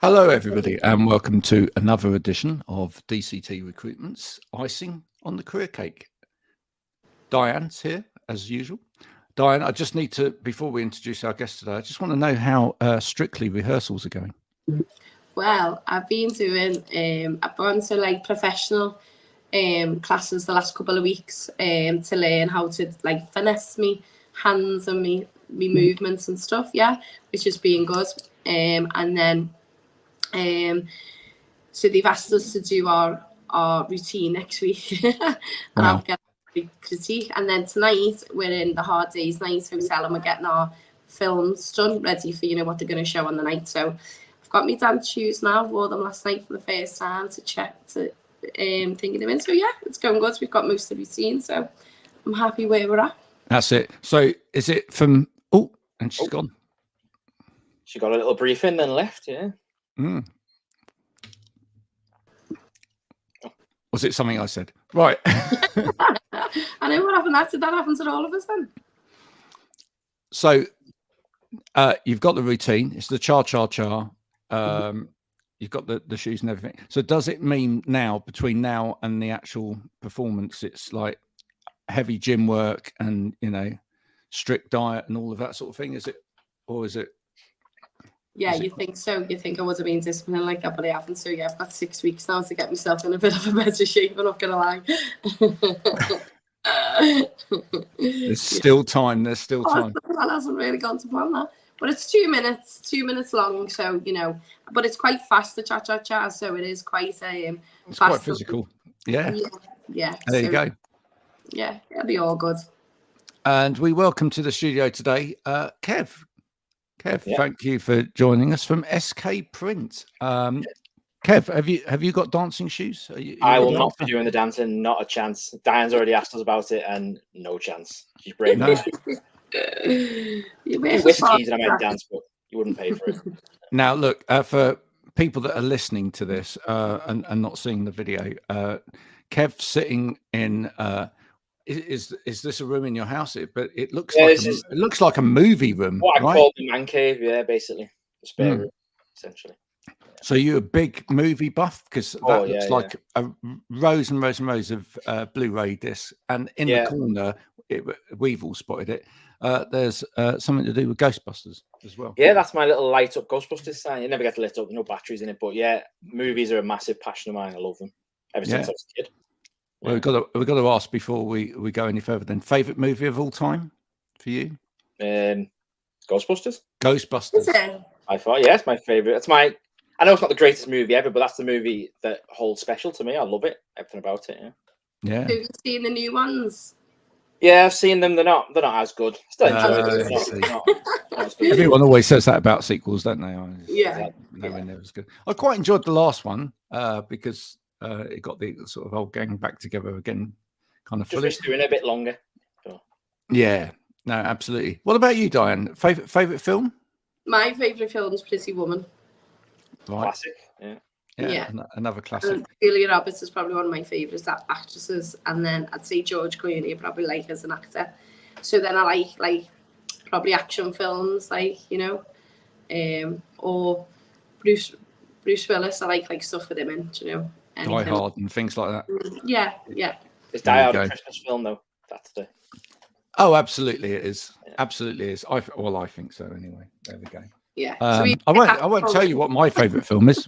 Hello, everybody, and welcome to another edition of DCT Recruitment's Icing on the Career Cake. Diane's here, as usual. Diane, I just need to, before we introduce our guest today, I just want to know how strictly rehearsals are going. Well, I've been doing, I've gone to like professional classes the last couple of weeks to learn how to like finesse me hands and me movements and stuff, yeah, which has been good. And then so they've asked us to do our routine next week and Wow. I'll get a critique. And then tonight we're in the Hard Days Night Hotel and we're getting our films done, ready for, you know, what they're going to show on the night. So I've got me dance shoes now, wore them last night for the first time to check, to thinking them in. So yeah, it's going good. We've got most of the routine, so I'm happy where we're at. That's it. So is it from, and she's gone. She got a little briefing and left, yeah. Was it something I said? Right. I know what happened. That happens to all of us then. So you've got the routine. It's the cha-cha-cha. You've got the shoes and everything. So does it mean now, between now and the actual performance, it's like heavy gym work and, you know, strict diet and all of that sort of thing? Is it, or is it? Yeah, you think so. You think I would have been disciplined like that, but I haven't. So yeah, I've got 6 weeks now to get myself in a bit of a better shape. I'm not gonna lie. There's still time. There's still time. That hasn't really gone to plan that, but it's 2 minutes, 2 minutes long. So you know, but it's quite fast, the cha-cha-cha. So it is quite it's fast, quite physical. Yeah. Yeah. There you go. Yeah, it'll be all good. And we welcome to the studio today, Kev. Kev, thank you for joining us from SK Print. Kev, have you got dancing shoes? I will not be doing the dancing, not a chance. Diane's already asked us about it, and no chance. She's brave. No. Whiskies and I might dance, but you wouldn't pay for it. Now, look, for people that are listening to this and not seeing the video, Kev sitting in. Is this a room in your house? But it looks it looks like a movie room. What I call the man cave, basically the spare room, essentially. So you're a big movie buff, because that looks like a rows and rows and rows of Blu-ray discs, and in the corner, we've all spotted it. There's something to do with Ghostbusters as well. Yeah, that's my little light up Ghostbusters sign. It never gets lit up, no batteries in it, but yeah, movies are a massive passion of mine. I love them ever since I was a kid. Well, we've got to ask before we go any further. Then, favorite movie of all time for you? Ghostbusters. Ghostbusters. I thought, it's my favorite. It's my. I know it's not the greatest movie ever, but that's the movie that holds special to me. I love it. Everything about it. Yeah. Have you seen the new ones? Yeah, I've seen them. They're not as good. Still enjoy them. Everyone always says that about sequels, don't they? Nowhere near as good. I quite enjoyed the last one because. It got the sort of old gang back together again, kind of fully. Just doing it a bit longer. So. Yeah, no, absolutely. What about you, Diane? Favorite film? My favorite film is Pretty Woman. Right. Classic. Yeah. Another classic. And Julia Roberts is probably one of my favorites actresses, and then I'd say George Clooney I probably like as an actor. So then I like probably action films, like, you know, or Bruce Willis. I like stuff with him in, you know. Die Hard and things like that. Yeah. Is Die Hard a Christmas film though? That's the. Oh, absolutely, it is. Yeah. Absolutely is. I think so. Anyway, there we go. Yeah. I won't tell you what my favourite film is,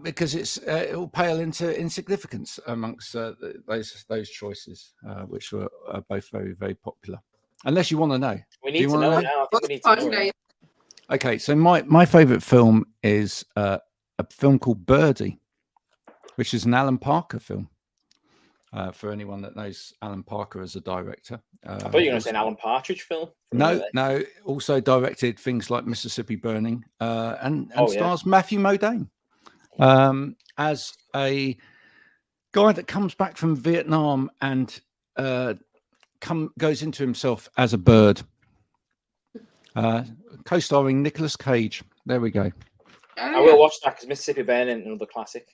because it will pale into insignificance amongst those choices, which were both very, very popular. Unless you want to know. We need to know now. I think we need to know. Okay, so my favourite film is a film called Birdie, which is an Alan Parker film. For anyone that knows Alan Parker as a director. I thought you were going to say an Alan Partridge film. No. Also directed things like Mississippi Burning and stars Matthew Modine as a guy that comes back from Vietnam and goes into himself as a bird. Co-starring Nicolas Cage. There we go. I will watch that because Mississippi Burning, another classic.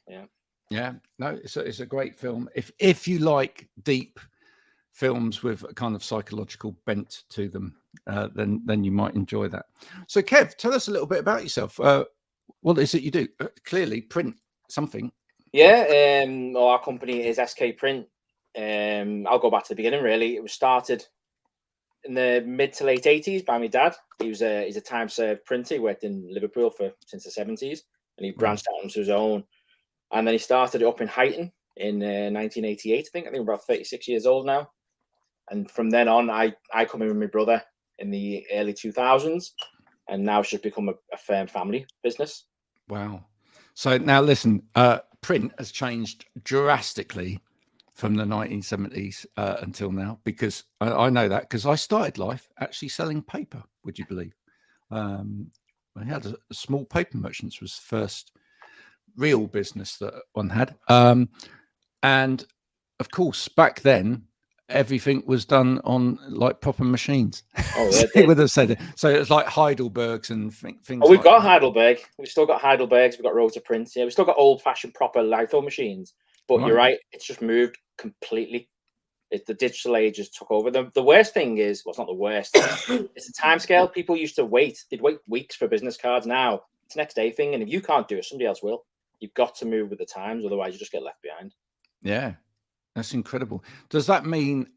Yeah, no, it's a great film. If you like deep films with a kind of psychological bent to them, then you might enjoy that. So, Kev, tell us a little bit about yourself. What is it you do? Clearly print something. Yeah, well, our company is SK Print. I'll go back to the beginning. Really, it was started in the mid to late 80s by my dad. He's a time served printer. He worked in Liverpool since the 70s, and he branched out into his own. And then he started it up in Heidelberg in 1988. I think I'm about 36 years old now. And from then on, I come in with my brother in the early 2000s, and now it's just become a firm family business. Wow. So now listen, print has changed drastically from the 1970s until now, because I know that because I started life actually selling paper, would you believe? I had a small paper merchants was the first real business that one had. And of course, back then, everything was done on like proper machines. Oh, yeah, They would have said it. So it's like Heidelbergs and things. Oh, we've like got that. Heidelberg. We've still got Heidelbergs. We've got rotor prints. Yeah, we've still got old-fashioned proper litho machines. But Right. You're right. It's just moved completely. The digital age has took over. The worst thing is, well, it's not the worst. It's the time scale. People used to wait. They'd wait weeks for business cards. Now it's a next day thing. And if you can't do it, somebody else will. You've got to move with the times. Otherwise, you just get left behind. Yeah, that's incredible. Does that mean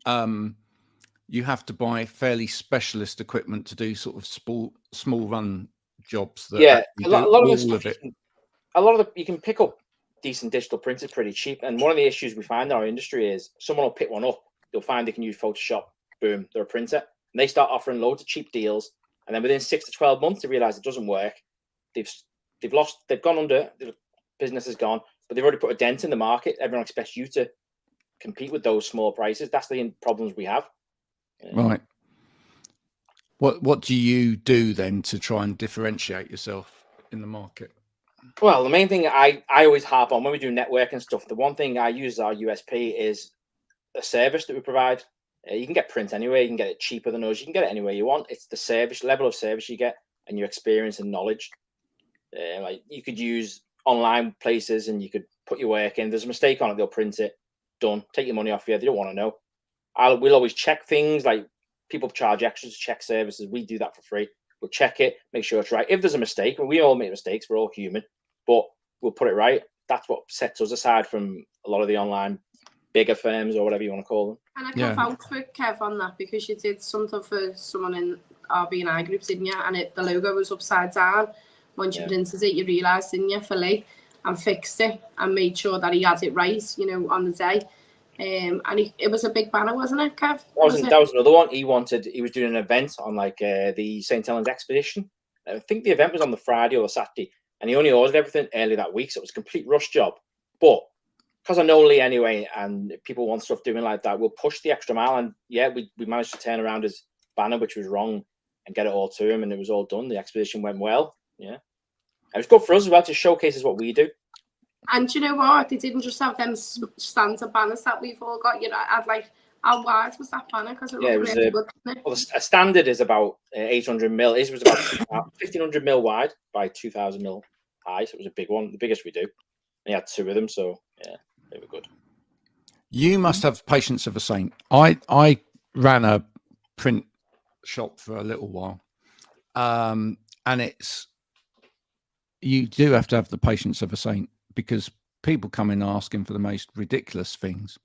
you have to buy fairly specialist equipment to do sort of small run jobs? That Yeah, a lot of all of it. you can pick up decent digital printers pretty cheap. And one of the issues we find in our industry is someone will pick one up. You'll find they can use Photoshop. Boom, they're a printer. And they start offering loads of cheap deals. And then within 6 to 12 months, they realize it doesn't work. They've gone under, the business is gone, but they've already put a dent in the market. Everyone expects you to compete with those small prices. That's the problems we have. Right. What do you do then to try and differentiate yourself in the market? Well, the main thing I always harp on when we do networking stuff, the one thing I use as our USP is a service that we provide. You can get print anywhere. You can get it cheaper than us. You can get it anywhere you want. It's the service level of service you get and your experience and knowledge. Like you could use online places and you could put your work in. There's a mistake on it, they'll print it. Done. Take your money off you. They don't want to know. We'll always check things, like people charge extras to check services. We do that for free. We'll check it, make sure it's right. If there's a mistake, we all make mistakes. We're all human, but we'll put it right. That's what sets us aside from a lot of the online bigger firms or whatever you want to call them. And I can vouch for Kev on that because you did something for someone in our B&I group, didn't you? And the logo was upside down. Once you printed it, you realised, didn't you, fully, and fixed it and made sure that he had it right, on the day. And it was a big banner, wasn't it, Kev? That was another one. He was doing an event on like the St. Helens Expedition. I think the event was on the Friday or the Saturday, and he only ordered everything early that week, so it was a complete rush job. But because I know Lee anyway, and people want stuff doing like that, we'll push the extra mile. And we managed to turn around his banner, which was wrong, and get it all to him, and it was all done. The expedition went well. Yeah, it was good for us as well to showcase what we do. And you know what? They didn't just have them standard banners that we've all got. I'd like, how wide was that banner? Because it was really good. Well, a standard is about 800 mil. His was about 1,500 mil wide by 2,000 mil high. So it was a big one, the biggest we do. And he had two of them, so yeah, they were good. You must have patience of a saint. I ran a print shop for a little while, and you do have to have the patience of a saint, because people come in asking for the most ridiculous things,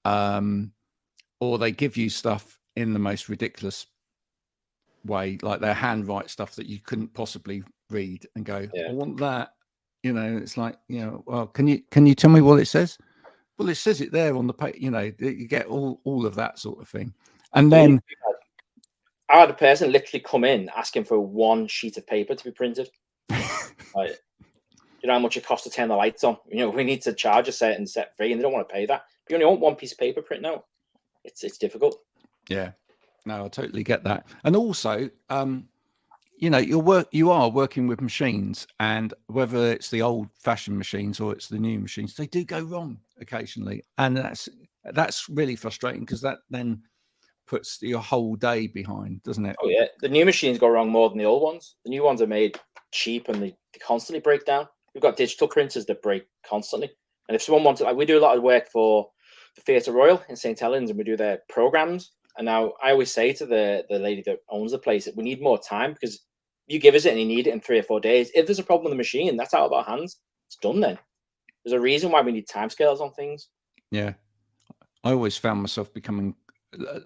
or they give you stuff in the most ridiculous way, like their handwrite stuff that you couldn't possibly read and go, I want that. It's like, well, can you tell me what it says? Well, it says it there on the page. You get all of that sort of thing. And then I had a person literally come in asking for one sheet of paper to be printed. Like, you know how much it costs to turn the lights on? We need to charge a certain set fee, and they don't want to pay that. But you only want one piece of paper print now. It's difficult. Yeah, no, I totally get that. And also, you are working with machines, and whether it's the old-fashioned machines or it's the new machines, they do go wrong occasionally, and that's really frustrating, because that then puts your whole day behind, doesn't it? Oh yeah, the new machines go wrong more than the old ones. The new ones are made cheap, and they constantly break down. We've got digital printers that break constantly, and if someone wants we do a lot of work for the Theatre Royal in St. Helens, and we do their programs. And now I always say to the lady that owns the place that we need more time, because You give us it and you need it in 3 or 4 days. If there's a problem with the machine, that's out of our hands. It's done then. There's a reason why we need timescales on things. Yeah. I always found myself becoming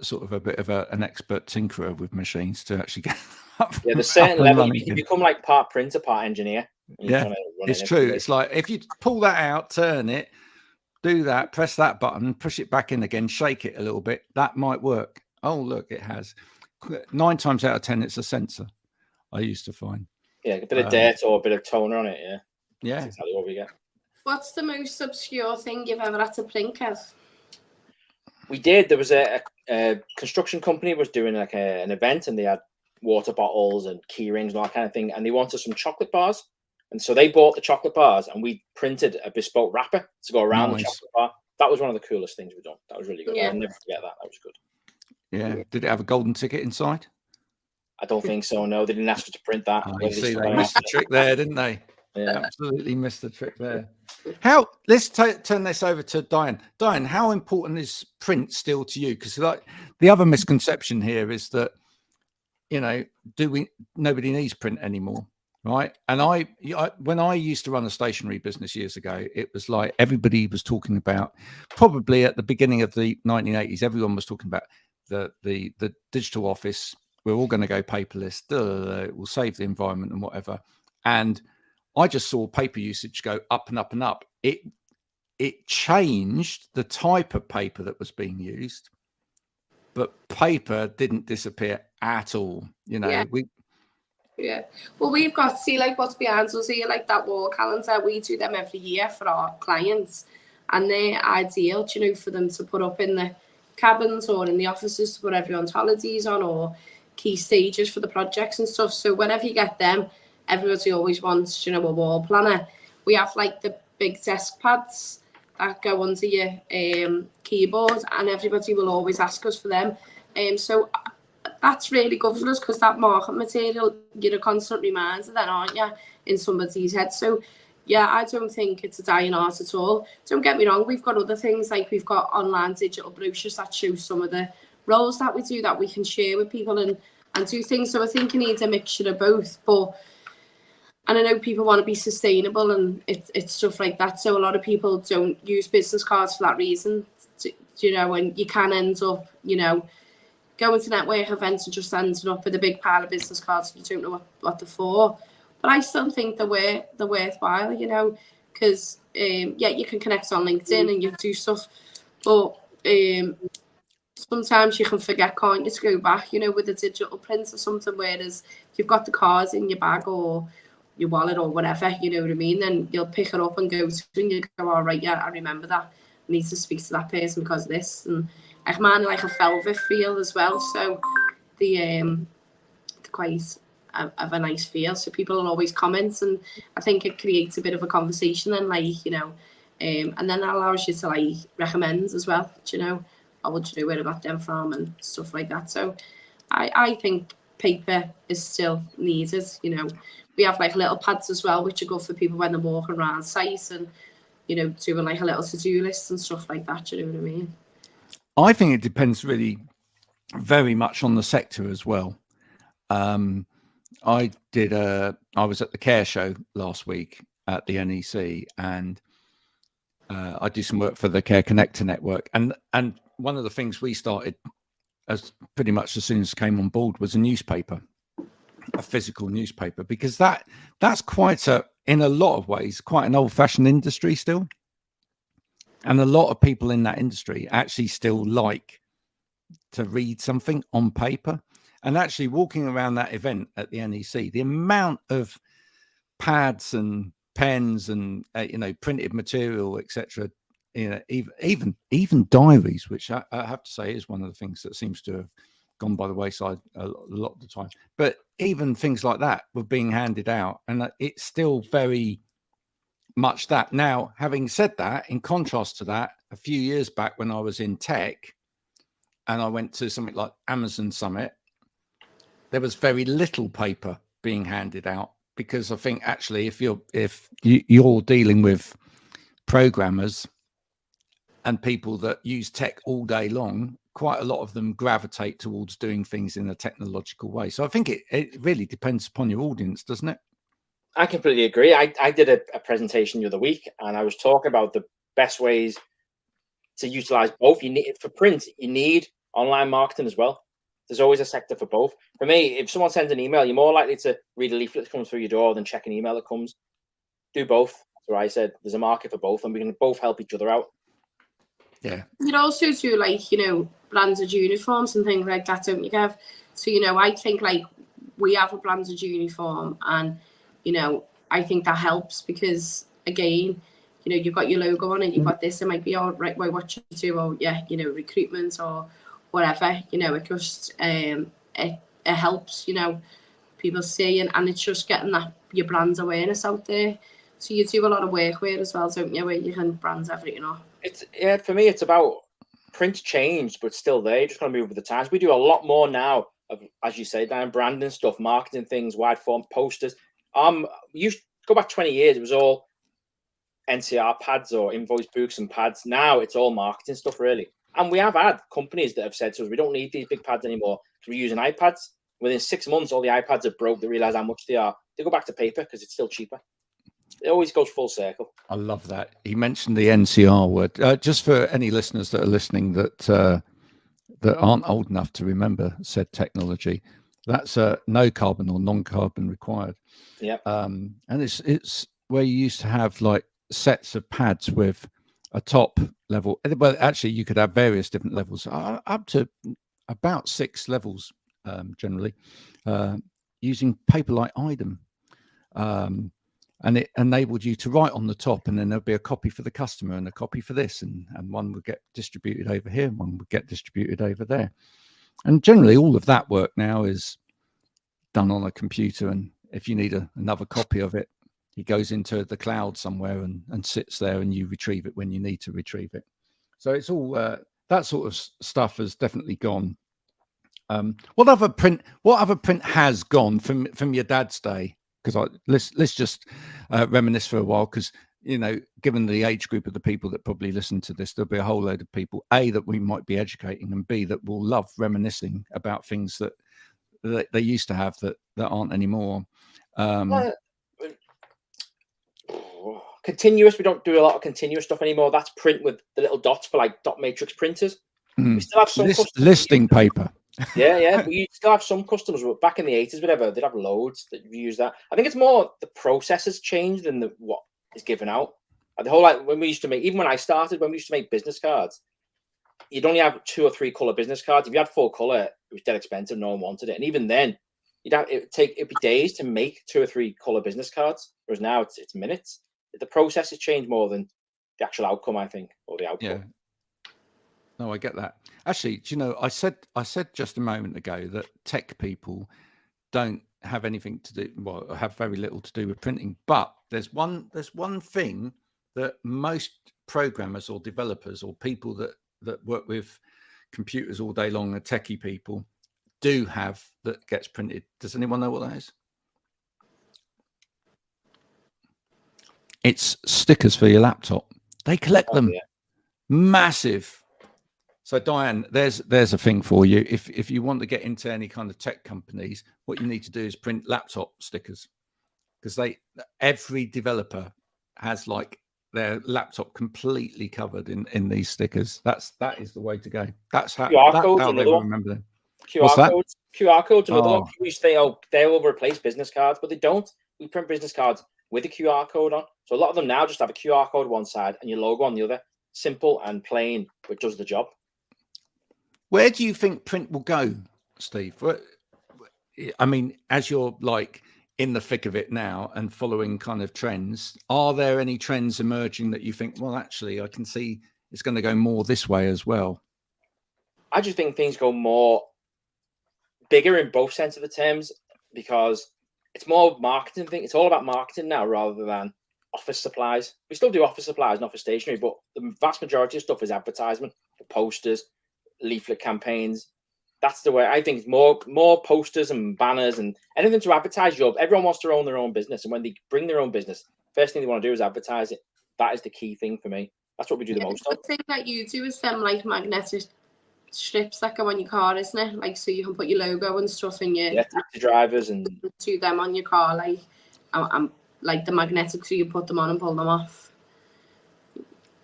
sort of a bit of an expert tinkerer with machines to actually get up. Yeah, there's certain level you again. become like part printer, part engineer. Yeah, it's true. It's like if you pull that out, turn it, do that, press that button, push it back in again, shake it a little bit, that might work. Oh, look, it has. 9 times out of 10, it's a sensor, I used to find. Yeah, a bit of dirt or a bit of toner on it, yeah. Yeah. That's exactly what we get. What's the most obscure thing you've ever had to print, Kev? We did. There was a construction company was doing like an event, and they had water bottles and key rings and all that kind of thing, and they wanted some chocolate bars. And so they bought the chocolate bars, and we printed a bespoke wrapper to go around the chocolate bar. That was one of the coolest things we've done. That was really good. Yeah. I'll never forget that. That was good. Yeah. Did it have a golden ticket inside? I don't think so. No, they didn't ask us to print that. Oh, you see, they missed the trick there, didn't they? Yeah. Absolutely missed the trick there. Let's turn this over to Diane. Diane, how important is print still to you? Because like the other misconception here is that, you know, nobody needs print anymore, right? And I when I used to run a stationery business years ago, it was like everybody was talking about, probably at the beginning of the 1980s, everyone was talking about the digital office. We're all going to go paperless. It will save the environment and whatever. And I just saw paper usage go up and up and up. It changed the type of paper that was being used, but paper didn't disappear at all. You know, Yeah. Well, we've got, see, like what's behind us here, like that wall calendar. We do them every year for our clients, and they're ideal, you know, for them to put up in the cabins or in the offices to put everyone's holidays on, or key stages for the projects and stuff. So whenever you get them, everybody always wants, you know, a wall planner. We have like the big desk pads that go under your keyboard, and everybody will always ask us for them. So that's really good for us, because that market material, you're a constant reminder then, aren't you, in somebody's head. So yeah, I don't think it's a dying art at all. Don't get me wrong, we've got other things, like we've got online digital brochures that show some of the roles that we do that we can share with people and do things. So I think you need a mixture of both. And I know people want to be sustainable and it's stuff like that. So a lot of people don't use business cards for that reason, you know, and you can end up, you know, going to network events and just ending up with a big pile of business cards and you don't know what they're for. But I still think they're worthwhile, you know, because, yeah, you can connect on LinkedIn and you do stuff, but sometimes you can forget, can't you, to go back, you know, with a digital print or something, whereas you've got the cards in your bag or your wallet or whatever, you know what I mean, then you'll pick it up and go to, and you go, all right, yeah, I remember that, I need to speak to that person because of this. And I mine like a velvet feel as well, so the quite of a nice feel, so people will always comment, and I think it creates a bit of a conversation and, like, you know, and then that allows you to, like, recommend as well, you know, or would you know where I got them from and stuff like that. So I think paper is still needed, you know. We have like little pads as well, which are good for people when they're walking around site and, you know, doing like a little to-do list and stuff like that, you know what I mean? I think it depends really very much on the sector as well. I was at the Care Show last week at the NEC, and I do some work for the Care Connector network, and one of the things we started as pretty much as soon as came on board was a newspaper, a physical newspaper, because that's quite in a lot of ways quite an old-fashioned industry still, and a lot of people in that industry actually still like to read something on paper. And actually walking around that event at the NEC, the amount of pads and pens and you know, printed material, etc., you know, even diaries, which I have to say is one of the things that seems to have gone by the wayside a lot of the time. But even things like that were being handed out, and it's still very much that. Now, having said that, in contrast to that, a few years back when I was in tech and I went to something like Amazon Summit, there was very little paper being handed out, because I think actually if you're dealing with programmers and people that use tech all day long, quite a lot of them gravitate towards doing things in a technological way. So I think it really depends upon your audience, doesn't it? I completely agree. I did a presentation the other week, and I was talking about the best ways to utilize both. You need, for print, you need online marketing as well. There's always a sector for both. For me, if someone sends an email, you're more likely to read a leaflet that comes through your door than check an email that comes. Do both. That's what I said. There's a market for both, and we can both help each other out. Yeah. You'd also do, like, you know, branded uniforms and things like that, don't you, Kev? So, you know, I think, like, we have a branded uniform, and, you know, I think that helps because, again, you know, you've got your logo on it, you've got this, it might be all right, well, what you do, or, yeah, you know, recruitment or whatever, you know, it just, it helps, you know, people see, and it's just getting that, your brand awareness out there. So you do a lot of work with it as well, don't you, where you can brand everything up. It's, yeah, for me, it's about print changed, but still there. You just got to move with the times. We do a lot more now of, as you say, Dan, branding stuff, marketing things, wide form posters. You go back 20 years, it was all NCR pads or invoice books and pads. Now it's all marketing stuff, really. And we have had companies that have said to us, we don't need these big pads anymore because we're using iPads. Within 6 months, all the iPads are broke. They realize how much they are. They go back to paper because it's still cheaper. It always goes full circle. I love that. He mentioned the NCR word. Just for any listeners that are listening that aren't old enough to remember said technology, that's no carbon or non-carbon required. Yeah. And it's where you used to have like sets of pads with a top level. Well, actually, you could have various different levels, up to about 6 levels, generally, using paper like Idem. And it enabled you to write on the top, and then there'll be a copy for the customer and a copy for this, and one would get distributed over here, and one would get distributed over there. And generally, all of that work now is done on a computer, and if you need another copy of it, it goes into the cloud somewhere and sits there, and you retrieve it when you need to retrieve it. So it's all that sort of stuff has definitely gone. What other print has gone from your dad's day? Because let's just reminisce for a while, because, you know, given the age group of the people that probably listen to this, there'll be a whole load of people, A, that we might be educating, and B, that will love reminiscing about things that they used to have that aren't anymore. Continuous, we don't do a lot of continuous stuff anymore. That's print with the little dots for like dot matrix printers. We still have some listing paper. Yeah. We still have some customers, but back in the 80s, whatever, they'd have loads that use that. I think it's more the process has changed than what is given out. The whole, like, when we used to make, even when I started, when we used to make business cards, you'd only have 2 or 3 color business cards. If you had full color, it was dead expensive. No one wanted it. And even then, it'd be days to make 2 or 3 color business cards. Whereas now it's minutes. The process has changed more than the actual outcome, I think, or the output. Yeah. No, I get that. Actually, do you know, I said just a moment ago that tech people don't have anything to do, well, have very little to do with printing. But there's one thing that most programmers or developers or people that work with computers all day long, the techie people, do have that gets printed. Does anyone know what that is? It's stickers for your laptop. They collect them. Yeah. Massive. So Diane, there's a thing for you. If you want to get into any kind of tech companies, what you need to do is print laptop stickers, because every developer has like their laptop completely covered in these stickers. That is the way to go. That's how they remember them. QR codes, another one. People used to say, they will replace business cards, but they don't. We print business cards with a QR code on. So a lot of them now just have a QR code one side and your logo on the other. Simple and plain, but does the job. Where do you think print will go, Steve? I mean, as you're like in the thick of it now and following kind of trends, are there any trends emerging that you think, well, actually, I can see it's going to go more this way as well? I just think things go more bigger in both sense of the terms, because it's more marketing thing. It's all about marketing now rather than office supplies. We still do office supplies and office stationery, but the vast majority of stuff is advertisement, for posters, leaflet campaigns. That's the way I think. It's more posters and banners and anything to advertise everyone wants to own their own business, and when they bring their own business, first thing they want to do is advertise it. That is the key thing for me. That's what we do the most of. The thing that you do is them like magnetic strips that go on your car, isn't it? Like, so you can put your logo and stuff in your taxi drivers and to them on your car, like, I'm like the magnetic, so you put them on and pull them off.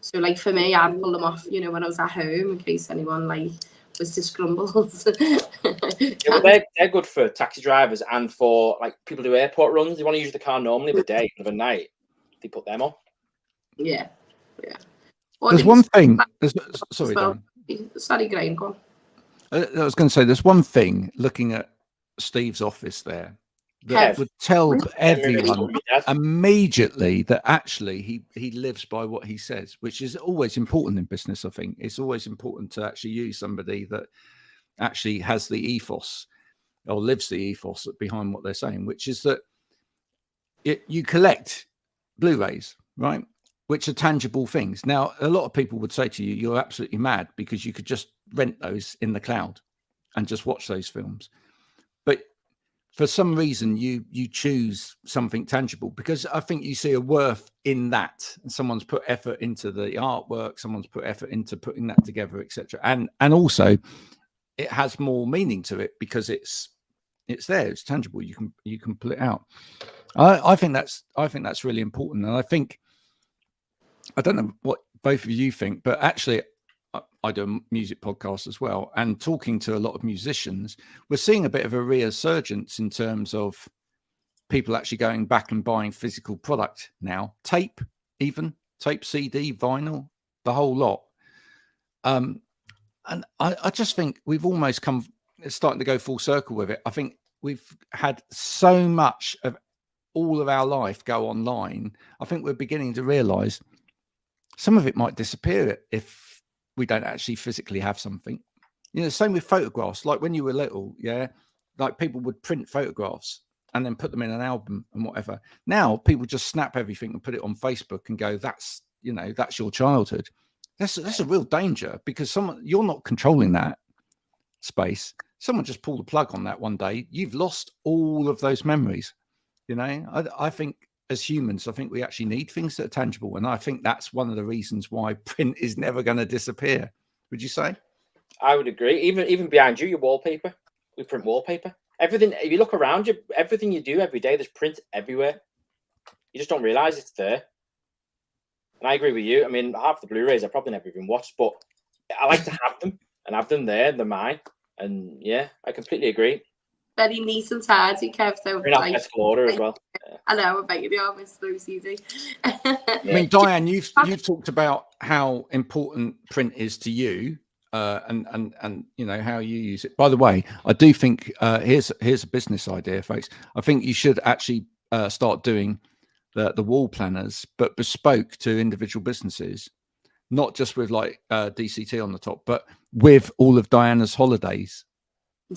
So like for me, I'd pull them off, you know, when I was at home, in case anyone like was disgruntled. yeah, well, they're good for taxi drivers and for like people do airport runs. They want to use the car normally of a day, of a night. They put them on. Yeah, yeah. There's one thing. Sorry, well. Dan. Sorry, Graham, go on. I was going to say there's one thing looking at Steve's office there that would tell everyone immediately that actually he lives by what he says, which is always important in business. I think it's always important to actually use somebody that actually has the ethos or lives the ethos behind what they're saying, which is that you collect Blu-rays, right? Which are tangible things. Now, a lot of people would say to you, you're absolutely mad because you could just rent those in the cloud and just watch those films. But for some reason, you choose something tangible because I think you see a worth in that. And someone's put effort into the artwork, someone's put effort into putting that together, etc. And also, it has more meaning to it because it's there, it's tangible. You can pull it out. I think that's really important, and I think. I don't know what both of you think, but actually I do a music podcast as well. And talking to a lot of musicians, we're seeing a bit of a resurgence in terms of people actually going back and buying physical product now. Tape, CD, vinyl, the whole lot. And I just think we've almost it's starting to go full circle with it. I think we've had so much of all of our life go online. I think we're beginning to realize some of it might disappear if we don't actually physically have something. You know, same with photographs. Like when you were little, yeah, like people would print photographs and then put them in an album and whatever. Now people just snap everything and put it on Facebook and go, that's your childhood. That's a real danger because you're not controlling that space. Someone just pulled the plug on that one day. You've lost all of those memories. You know, I think as humans, I think we actually need things that are tangible. And I think that's one of the reasons why print is never going to disappear. Would you say? I would agree. Even behind you, your wallpaper, we print wallpaper. Everything, if you look around you, everything you do every day, there's print everywhere. You just don't realize it's there. And I agree with you. I mean, half the Blu-rays I probably never even watched, but I like to have them and have them there. They're mine. And yeah, I completely agree. Very neat and tidy, Kev. So like, order as well. Yeah. I know, I bet you are, Mr. OCD. I mean, Diane, you've talked about how important print is to you, and you know how you use it. By the way, I do think here's a business idea, folks. I think you should actually start doing the wall planners, but bespoke to individual businesses, not just with like DCT on the top, but with all of Diana's holidays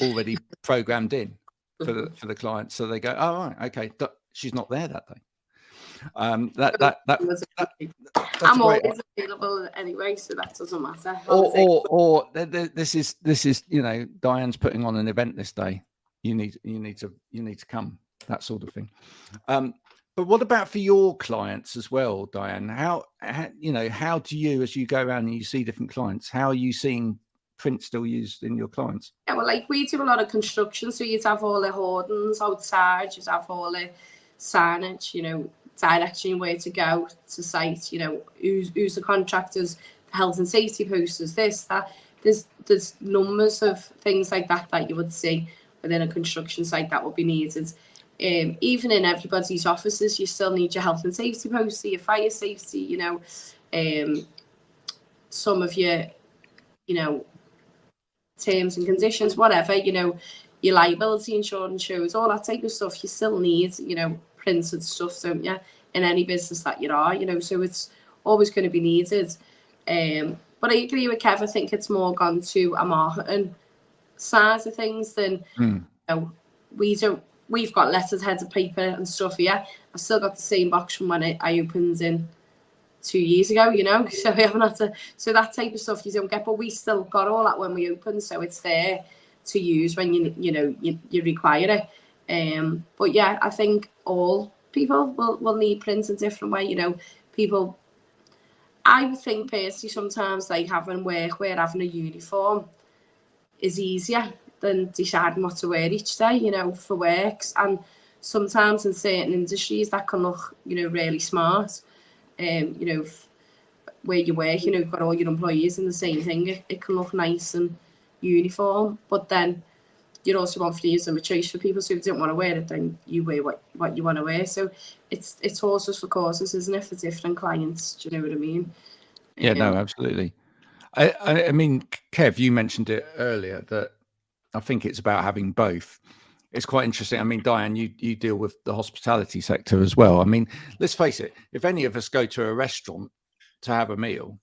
already programmed in for the client, so they go, oh right, okay, she's not there that day. I'm always available anyway, so that doesn't matter. Or this is you know, Diane's putting on an event this day. You need to come, that sort of thing. But what about for your clients as well, Diane? How do you, as you go around and you see different clients, how are you seeing print still used in your clients? Yeah, well, like we do a lot of construction, so you'd have all the hoardings outside, you'd have all the signage, you know, direction where to go to site, you know, who's the contractors, the health and safety posters, this, that. There's numbers of things like that you would see within a construction site that would be needed. Even in everybody's offices, you still need your health and safety poster, your fire safety, you know, some of your, you know, terms and conditions, whatever, you know, your liability insurance shows, all that type of stuff. You still need, you know, printed stuff, don't you, in any business that you are, you know, so it's always going to be needed. But I agree with Kev. I think it's more gone to a marketing side of things than, you know, we've got lettered heads of paper and stuff here. I've still got the same box from when I opened in 2 years ago, you know, so we haven't had to, so that type of stuff you don't get, but we still got all that when we opened, so it's there to use when you require it. But yeah, I think all people will need print in a different way, you know. I would think personally sometimes like having workwear, having a uniform is easier than deciding what to wear each day, you know, for works. And sometimes in certain industries that can look, you know, really smart. You know, where you work, you know, you've got all your employees in the same thing. It can look nice and uniform, but then you're also on freedom of choice for people. So if you don't want to wear it, then you wear what you want to wear. So it's horses for courses, isn't it, for different clients? Do you know what I mean? Yeah, no, absolutely. I mean, Kev, you mentioned it earlier that I think it's about having both. It's quite interesting. I mean, Diane, you deal with the hospitality sector as well. I mean, let's face it, if any of us go to a restaurant to have a meal,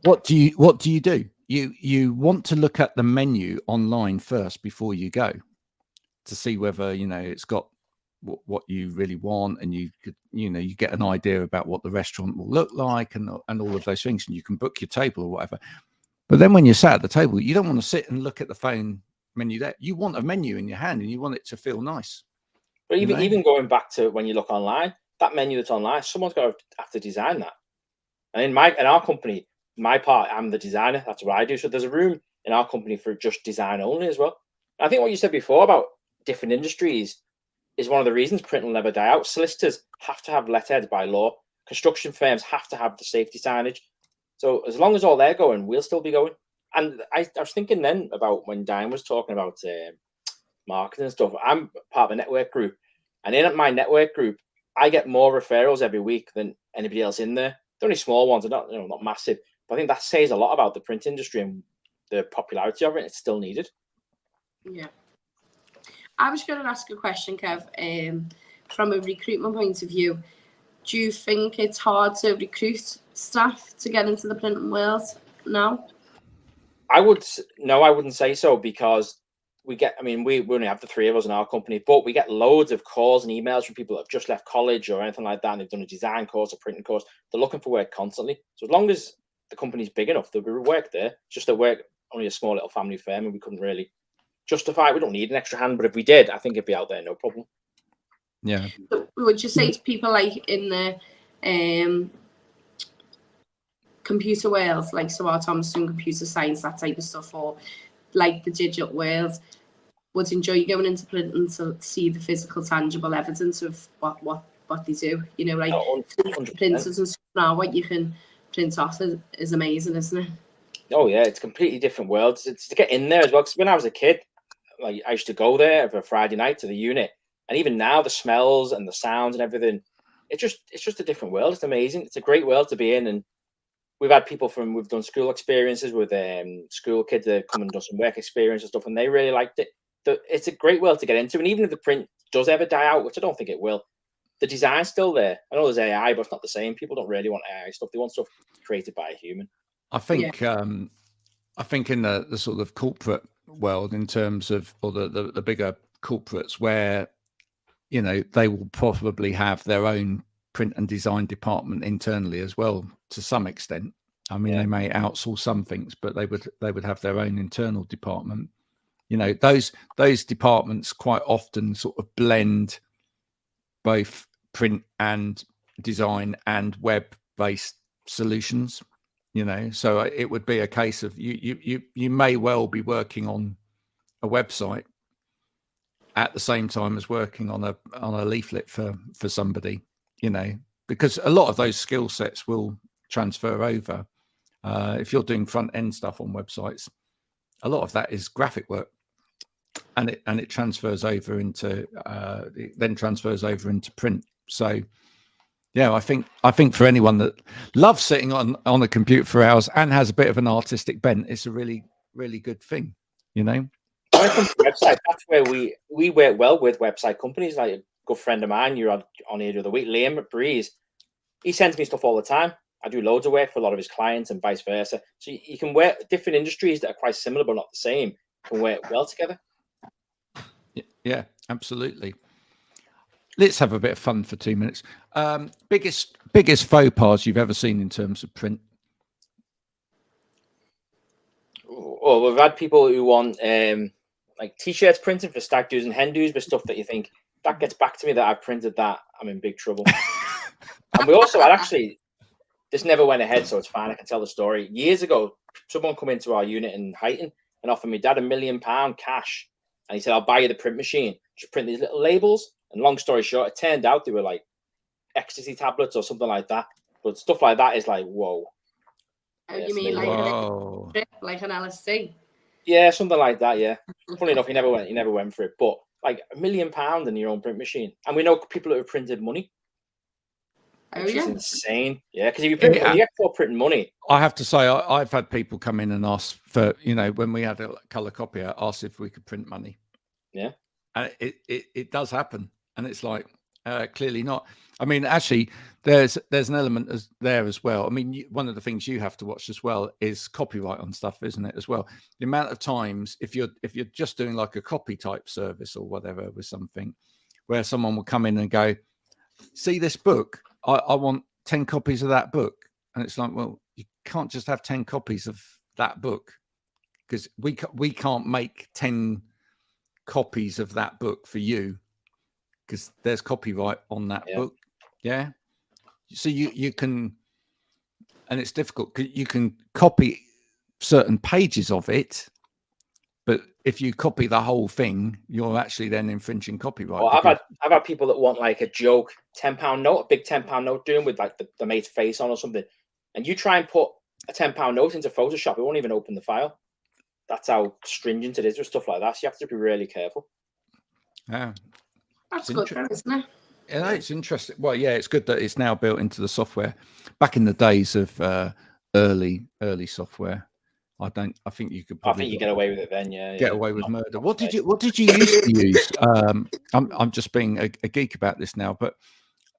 what do you do? You want to look at the menu online first before you go to see whether, you know, it's got what you really want, and you get an idea about what the restaurant will look like and all of those things, and you can book your table or whatever. But then when you're sat at the table, you don't want to sit and look at the phone menu there. You want a menu in your hand and you want it to feel nice. But even going back to when you look online, that menu that's online, someone's got to have to design that. And in our company, my part, I'm the designer. That's what I do. So there's a room in our company for just design only as well. And I think what you said before about different industries is one of the reasons print will never die out. Solicitors have to have letterheads by law. Construction firms have to have the safety signage. So as long as all they're going, we'll still be going. And I was thinking then about when Diane was talking about marketing and stuff. I'm part of a network group. And in my network group, I get more referrals every week than anybody else in there. They're only small ones. They're not, not massive. But I think that says a lot about the print industry and the popularity of it. It's still needed. Yeah. I was going to ask a question, Kev, from a recruitment point of view. Do you think it's hard to recruit staff to get into the printing world now? I wouldn't say so, because we only have the three of us in our company, but we get loads of calls and emails from people that have just left college or anything like that, and they've done a design course, a printing course. They're looking for work constantly. So as long as the company's big enough, there'll be work there. It's just that we're only a small little family firm and we couldn't really justify it. We don't need an extra hand, but if we did, I think it'd be out there, no problem. Yeah. Would you say to people like in the computer world, like so our Thomas doing computer science, that type of stuff, or like the digital world, would enjoy going into printing to see the physical, tangible evidence of what they do? You know, like 100%. printers and stuff now, what you can print off is amazing, isn't it? Oh yeah, it's a completely different world. It's to get in there as well. Because when I was a kid, like I used to go there for a Friday night to the unit, and even now the smells and the sounds and everything, it's just a different world. It's amazing. It's a great world to be in, and we've had people we've done school experiences with school kids that come and done some work experience and stuff, and they really liked it. It's a great world to get into, and even if the print does ever die out, which I don't think it will, the design's still there. I know there's AI, but it's not the same. People don't really want AI stuff. They want stuff created by a human. I think I think in the sort of corporate world, in terms of, or the bigger corporates, where, you know, they will probably have their own print and design department internally as well to some extent. I mean, they may outsource some things, but they would have their own internal department. You know, those departments quite often sort of blend both print and design and web-based solutions. You know, so it would be a case of you may well be working on a website at the same time as working on a leaflet for somebody, you know, because a lot of those skill sets will transfer over. If you're doing front end stuff on websites, a lot of that is graphic work, and it transfers over into then transfers over into print. So yeah, I think for anyone that loves sitting on a computer for hours and has a bit of an artistic bent, it's a really, really good thing, you know. When it comes to website, that's where we work well with website companies. Like a good friend of mine, you're on here the other week, Liam at Breeze. He sends me stuff all the time. I do loads of work for a lot of his clients and vice versa. So you can work different industries that are quite similar but not the same, can work well together. Yeah, absolutely. Let's have a bit of fun for 2 minutes. Biggest faux pas you've ever seen in terms of print? Well, we've had people who want like t-shirts printed for stag do's and hen do's, but stuff that you think, that gets back to me that I've printed that, I'm in big trouble. And we also had, actually, this never went ahead, so it's fine, I can tell the story. Years ago, someone come into our unit in Heighton and offered my dad £1 million cash. And he said, I'll buy you the print machine. Just print these little labels. And long story short, it turned out they were like ecstasy tablets or something like that. But stuff like that is like, whoa. Oh, you mean like Whoa. like an LSD? Yeah, something like that. Yeah. Funny enough, he never went for it. But like £1 million in your own print machine, and we know people that have printed money, which is insane. Yeah, because if you print, you get caught printing money. I have to say, I've had people come in and ask for, when we had a color copier, ask if we could print money. Yeah, and it does happen, and it's like clearly not. I mean, actually, there's an element there as well. I mean, one of the things you have to watch as well is copyright on stuff, isn't it? As well, the amount of times if you're just doing like a copy type service or whatever with something, where someone will come in and go, see this book, I want 10 copies of that book, and it's like, well, you can't just have 10 copies of that book, because we can't make 10 copies of that book for you, because there's copyright on that book. Yeah. So you can, and it's difficult because you can copy certain pages of it, but if you copy the whole thing, you're actually then infringing copyright. Well, I've had people that want like a joke £10 note, a big £10 note doing with like the mate's face on or something, and you try and put a £10 note into Photoshop, it won't even open the file. That's how stringent it is with stuff like that. So you have to be really careful. Yeah, that's good, isn't it? Yeah, it's interesting. Well, yeah, it's good that it's now built into the software. Back in the days of early software, I think you could. I think you get away with it then. Yeah, get away with murder. What did you used to use? I'm just being a geek about this now, but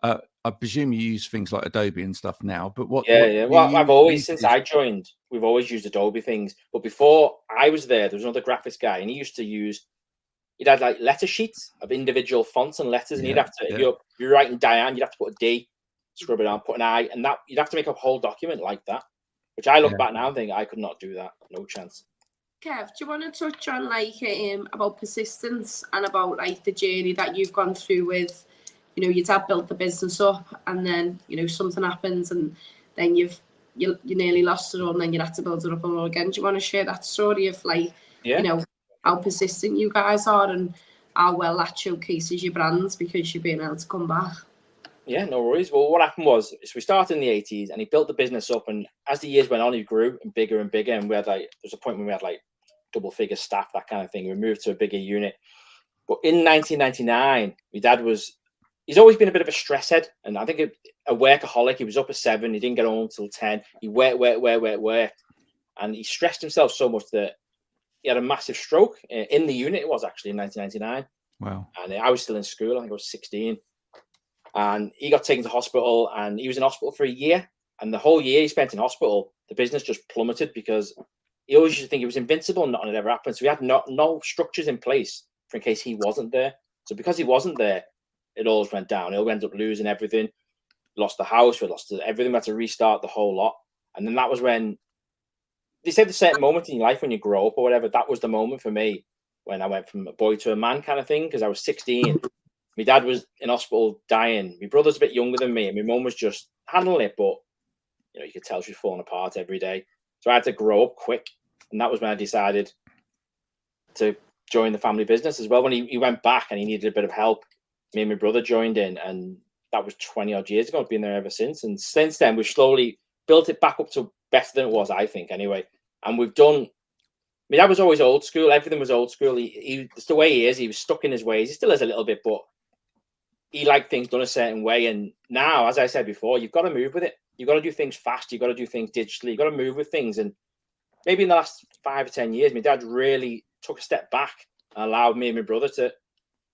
I presume you use things like Adobe and stuff now. But what? Yeah. Well, I've always, since I joined, we've always used Adobe things. But before I was there was another graphics guy, and he used to use. He'd had like letter sheets of individual fonts and letters, and you'd have to, if you're writing Diane, you'd have to put a D, scrub it on, put an I, and that you'd have to make a whole document like that. Which I look back now and think I could not do that, no chance. Kev, do you want to touch on like about persistence and about like the journey that you've gone through with, your dad built the business up, and then something happens, and then you nearly lost it all, and then you had to build it up all again. Do you want to share that story of like how persistent you guys are and how well that showcases your brands because you've been able to come back? Yeah, no worries. Well, what happened was we started in the 80s, and he built the business up, and as the years went on, he grew and bigger, and we had there's a point when we had like double figure staff, that kind of thing. We moved to a bigger unit. But in 1999, my dad he's always been a bit of a stress head, and I think a workaholic. He was up at 7, he didn't get home until 10. He worked, and he stressed himself so much that he had a massive stroke in the unit. It was actually in 1999. Wow. And I was still in school. I think I was 16. And he got taken to hospital, and he was in hospital for a year. And the whole year he spent in hospital, the business just plummeted because he always used to think he was invincible and nothing had ever happened. So we had no structures in place for in case he wasn't there. So because he wasn't there, it all went down. He'll end up losing everything. Lost the house, we lost everything. We had to restart the whole lot. And then that was when they said the certain moment in your life when you grow up or whatever. That was the moment for me when I went from a boy to a man kind of thing, because I was 16. My dad was in hospital dying. My brother's a bit younger than me, and my mum was just handling it, but you could tell she was falling apart every day. So I had to grow up quick, and that was when I decided to join the family business as well. When he went back and he needed a bit of help, me and my brother joined in, and that was 20 odd years ago. I've been there ever since, and since then we've slowly built it back up to better than it was, I think, anyway. And we've done. My dad was always old school. Everything was old school. It's the way he is. He was stuck in his ways. He still is a little bit, but he liked things done a certain way. And now, as I said before, you've got to move with it. You've got to do things fast. You've got to do things digitally. You've got to move with things. And maybe in the last 5 or 10 years, my dad really took a step back and allowed me and my brother to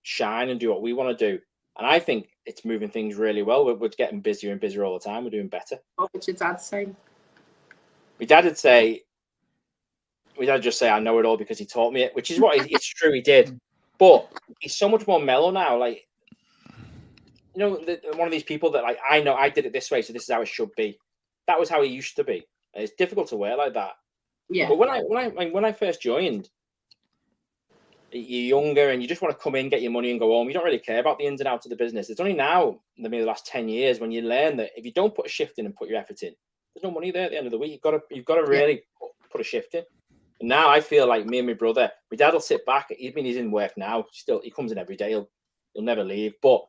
shine and do what we want to do. And I think it's moving things really well. We're getting busier and busier all the time. We're doing better. What would your dad say? My dad would say, just say, I know it all because he taught me it, which is what it's true, he did. But he's so much more mellow now. Like, one of these people that like, I know I did it this way, so this is how it should be. That was how he used to be. And it's difficult to wear like that. Yeah. But when I first joined, you're younger and you just want to come in, get your money and go home. You don't really care about the ins and outs of the business. It's only now, maybe the last 10 years, when you learn that if you don't put a shift in and put your effort in, there's no money there at the end of the week. You've got to really put a shift in. And now I feel like me and my brother, my dad will sit back. Even he's in work now. Still, he comes in every day. He'll never leave. But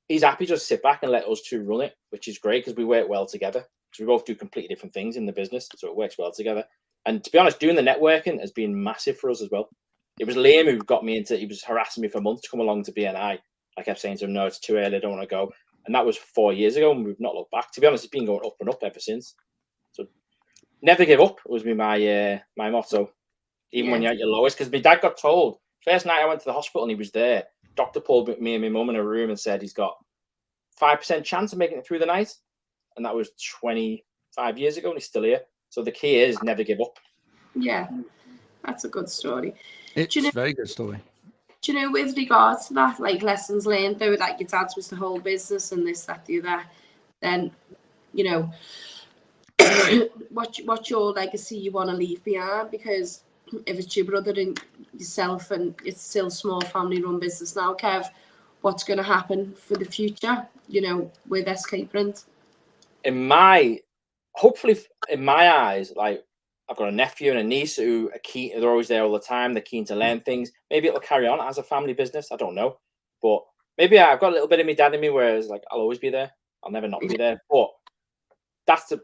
he's happy just sit back and let us two run it, which is great because we work well together. Because we both do completely different things in the business, so it works well together. And to be honest, doing the networking has been massive for us as well. It was Liam who got me into. He was harassing me for months to come along to BNI. I kept saying to him, "No, it's too early. I don't want to go." And that was 4 years ago, and we've not looked back. To be honest, it's been going up and up ever since. So never give up was my motto, even when you're at your lowest. Because my dad got told first night I went to the hospital and he was there. Doctor pulled me and my mum in a room and said he's got 5% chance of making it through the night, and that was 25 years ago, and he's still here. So the key is never give up. Yeah, that's a good story. It's a very good story. Do you know, with regards to that, like lessons learned, though, like your dad's was the whole business and this, that, the other, then, you know, what's your legacy you want to leave behind? Because if it's your brother and yourself and it's still small family-run business now, Kev, what's going to happen for the future, you know, with SK Print? Hopefully, in my eyes, like, I've got a nephew and a niece who are keen. They're always there all the time. They're keen to learn things. Maybe it'll carry on as a family business. I don't know. But maybe I've got a little bit of my dad in me where it's like, I'll always be there. I'll never not be there. But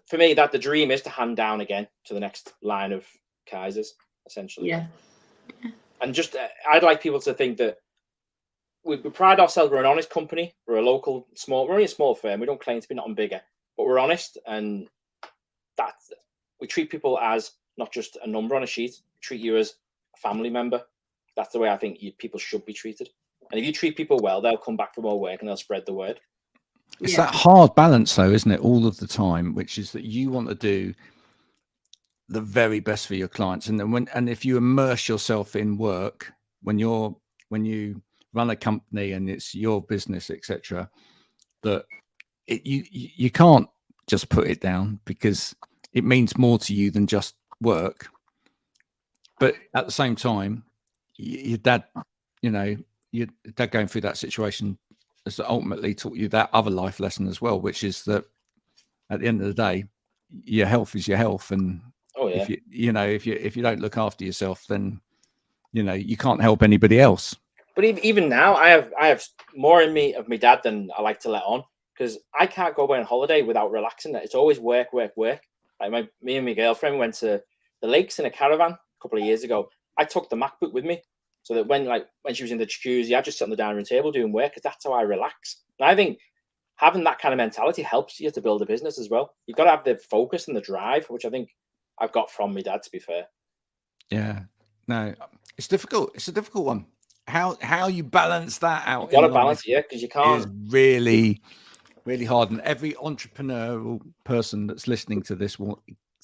for me, the dream is to hand down again to the next line of Kaisers, essentially. Yeah. And just, I'd like people to think that we pride ourselves. We're an honest company. We're we're only a small firm. We don't claim to be nothing bigger, but we're honest. And we treat people as not just a number on a sheet. We treat you as a family member. That's the way I think people should be treated. And if you treat people well, they'll come back for more work and they'll spread the word. It's that hard balance, though, isn't it? All of the time, which is that you want to do the very best for your clients, and then if you immerse yourself in work when you run a company and it's your business, etc., that you can't just put it down because it means more to you than just work. But at the same time, your dad, your dad going through that situation has ultimately taught you that other life lesson as well, which is that at the end of the day, your health is your health. And if you don't look after yourself, then, you can't help anybody else. But even now, I have more in me of my dad than I like to let on, because I can't go away on holiday without relaxing. It's always work, work, work. Like me and my girlfriend went to the lakes in a caravan a couple of years ago. I took the MacBook with me so that when she was in the jacuzzi, I just sit on the dining room table doing work, because that's how I relax. And I think having that kind of mentality helps you to build a business as well. You've got to have the focus and the drive, which I think I've got from my dad, to be fair. Yeah, no, it's difficult. It's a difficult one. How you balance that out? You've got to balance it, because you can't. Is really, really hard. And every entrepreneurial person that's listening to this will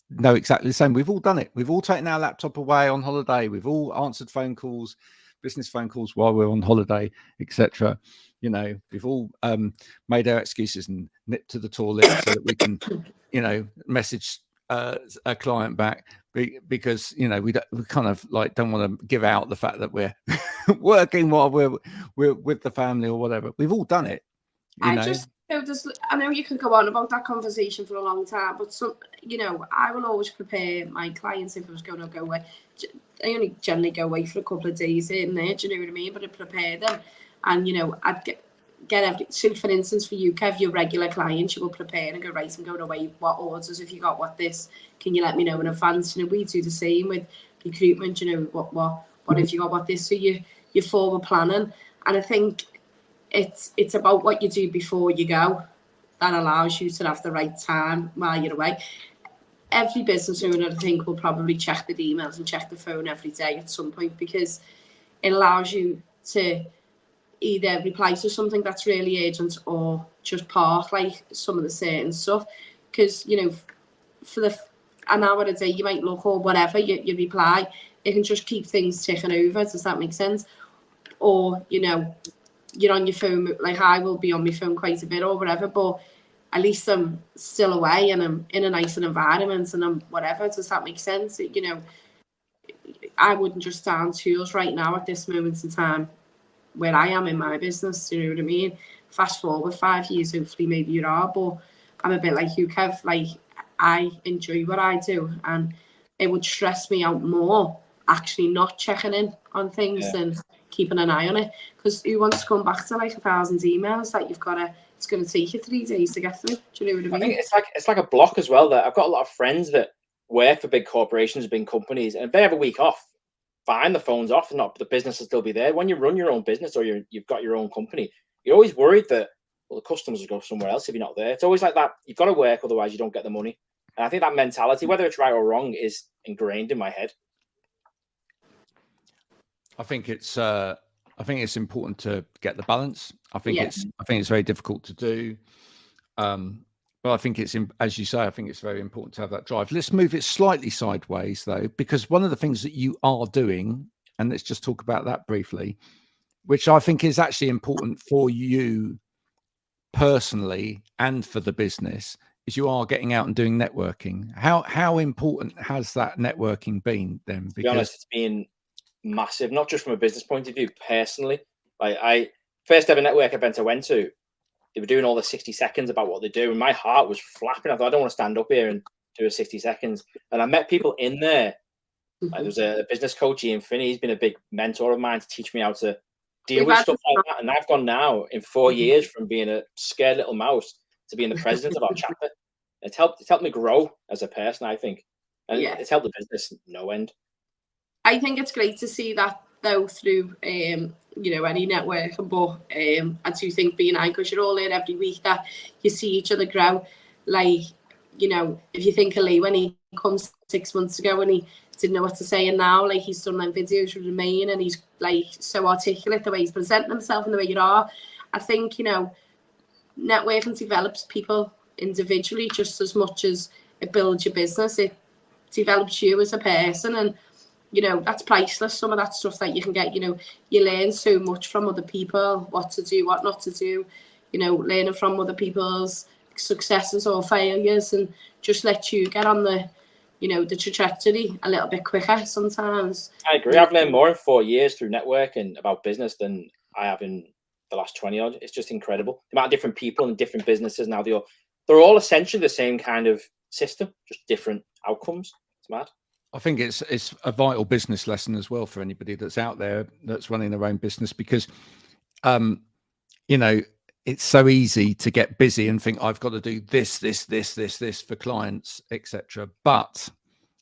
know exactly the same. We've all done it. We've all taken our laptop away on holiday. We've all answered phone calls, business phone calls while we're on holiday, etc. We've all made our excuses and nipped to the toilet so that we can, message a client back, because we kind of like don't want to give out the fact that we're working while we're with the family or whatever. We've all done it. I know you could go on about that conversation for a long time, but I will always prepare my clients if I was going to go away. I only generally go away for a couple of days in there, do you know what I mean? But I prepare them, and I'd get every. So, for instance, for you, Kev, your regular clients, you will prepare and go, right, I'm going away. What orders have you got? What this? Can you let me know in advance? We do the same with recruitment. What have you got? What this? So you're forward planning, and I think it's about what you do before you go that allows you to have the right time while you're away. Every business owner, I think, will probably check the emails and check the phone every day at some point, because it allows you to either reply to something that's really urgent or just park like some of the certain stuff. Because, for an hour a day, you might look or whatever, you reply, it can just keep things ticking over. Does that make sense? Or, you're on your phone, like I will be on my phone quite a bit or whatever, but at least I'm still away and I'm in a nicer environment and I'm whatever. Does that make sense? I wouldn't just down tools right now at this moment in time where I am in my business. Do you know what I mean? Fast forward 5 years, hopefully maybe you are, but I'm a bit like you, Kev. Like, I enjoy what I do, and it would stress me out more actually not checking in on things than keeping an eye on it. Because who wants to come back to like 1,000 emails that you've got to, it's going to take you 3 days to get through. Do you know what I mean? I think it's like a block as well. That I've got a lot of friends that work for big corporations, big companies, and if they have a week off, fine, the phone's off, and not the business will still be there. When you run your own business or you've got your own company, you're always worried that, well, the customers will go somewhere else if you're not there. It's always like that. You've got to work, otherwise you don't get the money. And I think that mentality, whether it's right or wrong, is ingrained in my head. I think it's important to get the balance. I think it's very difficult to do. But I think it's, as you say, I think it's very important to have that drive. Let's move it slightly sideways though, because one of the things that you are doing, and let's just talk about that briefly, which I think is actually important for you personally and for the business, is you are getting out and doing networking. How important has that networking been then? Because, to be honest, it's been massive, not just from a business point of view, personally. Like, I first ever network event I went to, they were doing all the 60 seconds about what they do, and my heart was flapping. I thought, I don't want to stand up here and do a 60 seconds. And I met people in there. Like, there was a business coach, Ian Finney. He's been a big mentor of mine to teach me how to deal with stuff like that. And I've gone now in 4 years from being a scared little mouse to being the president of our chapter. It's helped me grow as a person, I think. And it's helped the business no end. I think it's great to see that though through any network, but I do think being I, because you're all in every week, that you see each other grow. Like, if you think of Lee when he comes 6 months ago and he didn't know what to say, and now like he's done like videos with Remain and he's like so articulate the way he's presenting himself and the way you are. I think networking develops people individually just as much as it builds your business. It develops you as a person, and that's priceless. Some of that stuff that you can get, you learn so much from other people, what to do, what not to do, learning from other people's successes or failures, and just let you get on the trajectory a little bit quicker sometimes. I agree. I've learned more in 4 years through networking about business than I have in the last 20 odd. It's just incredible. The amount of different people and different businesses now, they're all essentially the same kind of system, just different outcomes. It's mad. I think it's a vital business lesson as well for anybody that's out there that's running their own business, because, it's so easy to get busy and think I've got to do this for clients, etc. But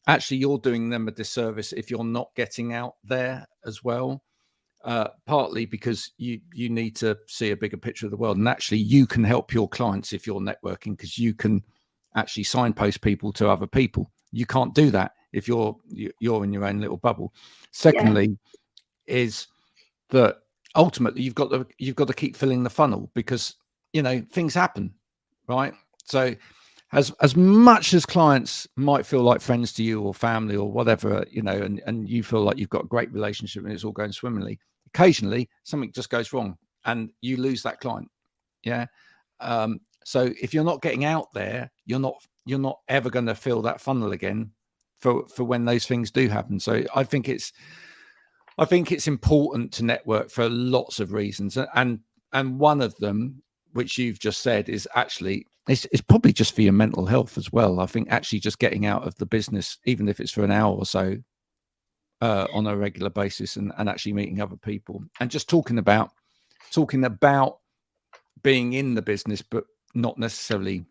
actually, you're doing them a disservice if you're not getting out there as well. Partly because you need to see a bigger picture of the world, and actually you can help your clients if you're networking, because you can actually signpost people to other people. You can't do that if you're in your own little bubble. Secondly, is that ultimately you've got to keep filling the funnel, because things happen, right? So as much as clients might feel like friends to you or family or whatever, and you feel like you've got a great relationship and it's all going swimmingly, occasionally something just goes wrong and you lose that client. So if you're not getting out there, you're not ever going to fill that funnel again for when those things do happen. So I think it's important to network for lots of reasons, and one of them, which you've just said, is actually it's probably just for your mental health as well. I think actually just getting out of the business, even if it's for an hour or so, on a regular basis, and actually meeting other people and just talking about being in the business, but not necessarily,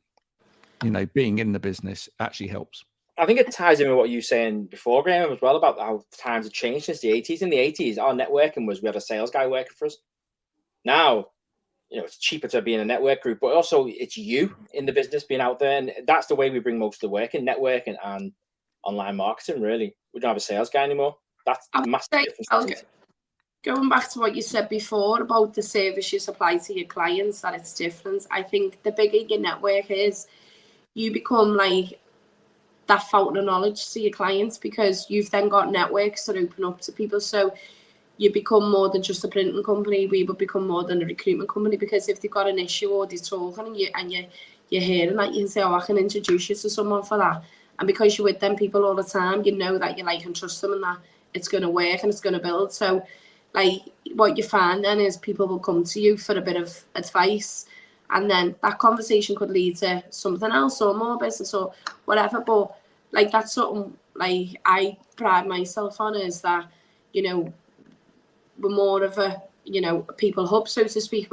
being in the business actually helps. I think it ties in with what you were saying before, Graham, as well, about how times have changed since the 80s. In the 80s, our networking was we had a sales guy working for us. Now, it's cheaper to be in a network group, but also it's you in the business being out there. And that's the way we bring most of the work in networking and online marketing, really. We don't have a sales guy anymore. That's a massive difference. Going back to what you said before about the service you supply to your clients, that it's different. I think the bigger your network is, you become like that fountain of knowledge to your clients, because you've then got networks that open up to people. So you become more than just a printing company. We would become more than a recruitment company, because if they've got an issue or they're talking and you're hearing that, you can say, I can introduce you to someone for that. And because you're with them people all the time, you know that you like and trust them and that it's going to work and it's going to build. So like what you find then is people will come to you for a bit of advice, and then that conversation could lead to something else or more business or whatever. But like that's something like I pride myself on is that, you know, we're more of a, you know, people hub, so to speak.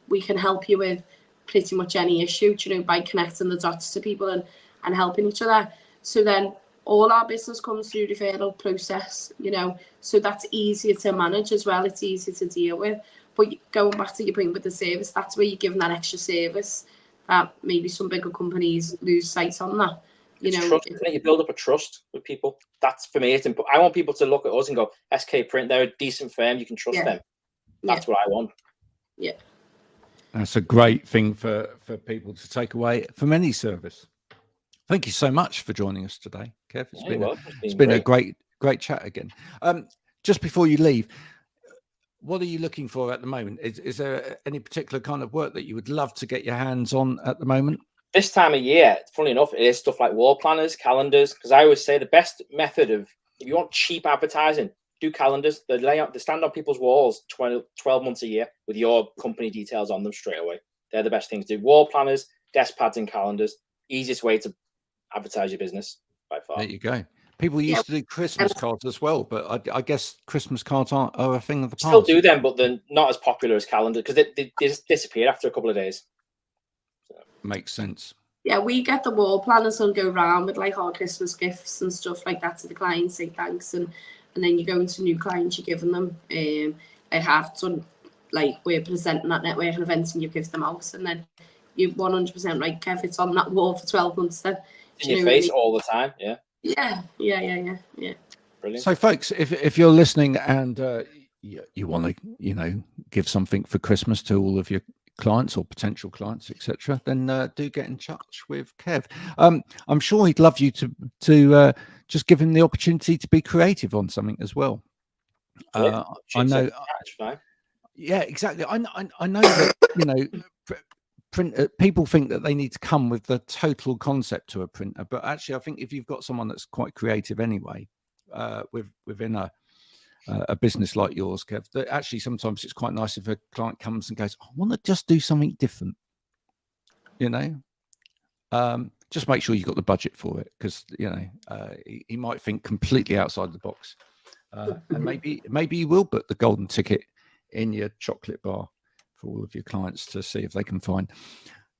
We can help you with pretty much any issue, you know, by connecting the dots to people and helping each other. So then all our business comes through referral process, you know, so that's easier to manage as well. It's easier to deal with. But going back to your point with the service, that's where you're giving that extra service that maybe some bigger companies lose sight on that. You know, trust, isn't it? You build up a trust with people. That's, for me, it's important. I want people to look at us and go, SK Print, they're a decent firm, you can trust them. That's what I want. Yeah. That's a great thing for people to take away from any service. Thank you so much for joining us today, Kev. It's been a great chat again. Just before you leave, what are you looking for at the moment? Is there any particular kind of work that you would love to get your hands on at the moment? This time of year, funny enough, it is stuff like wall planners, calendars, because I always say the best method of, if you want cheap advertising, do calendars. They stand on people's walls 12 months a year with your company details on them straight away. They're the best things to do. Wall planners, desk pads and calendars. Easiest way to advertise your business by far. There you go. People used to do Christmas cards as well, but I guess Christmas cards are a thing of the past. Still do them, but they're not as popular as calendar because they just disappear after a couple of days. So. Makes sense. Yeah, we get the wall planners and go around with like our Christmas gifts and stuff like that to the clients, say thanks, and then you go into new clients, you're giving them. I have done, like, we're presenting at networking events and you give them out, and then you're 100% right, Kev, it's on that wall for 12 months then. In your face all the time, yeah. Yeah. Brilliant. So, folks, if you're listening and you want to, you know, give something for Christmas to all of your clients or potential clients, etc., then do get in touch with Kev. I'm sure he'd love you to just give him the opportunity to be creative on something as well. I know. Yeah, exactly. I know that, you know, people think that they need to come with the total concept to a printer, but actually, I think if you've got someone that's quite creative anyway, within a business like yours, Kev, that actually sometimes it's quite nice if a client comes and goes, I want to just do something different, you know. Just make sure you've got the budget for it, because, you know, he might think completely outside the box, and maybe you will put the golden ticket in your chocolate bar for all of your clients to see if they can find.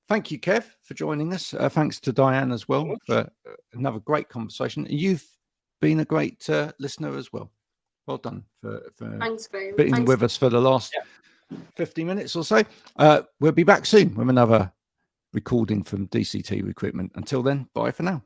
Thank you, Kev, for joining us. Thanks to Diane as well for another great conversation. You've been a great listener as well. Well done for Thanks, Graham. being with us for the last 50 minutes or so. We'll be back soon with another recording from DCT Recruitment. Until then, bye for now.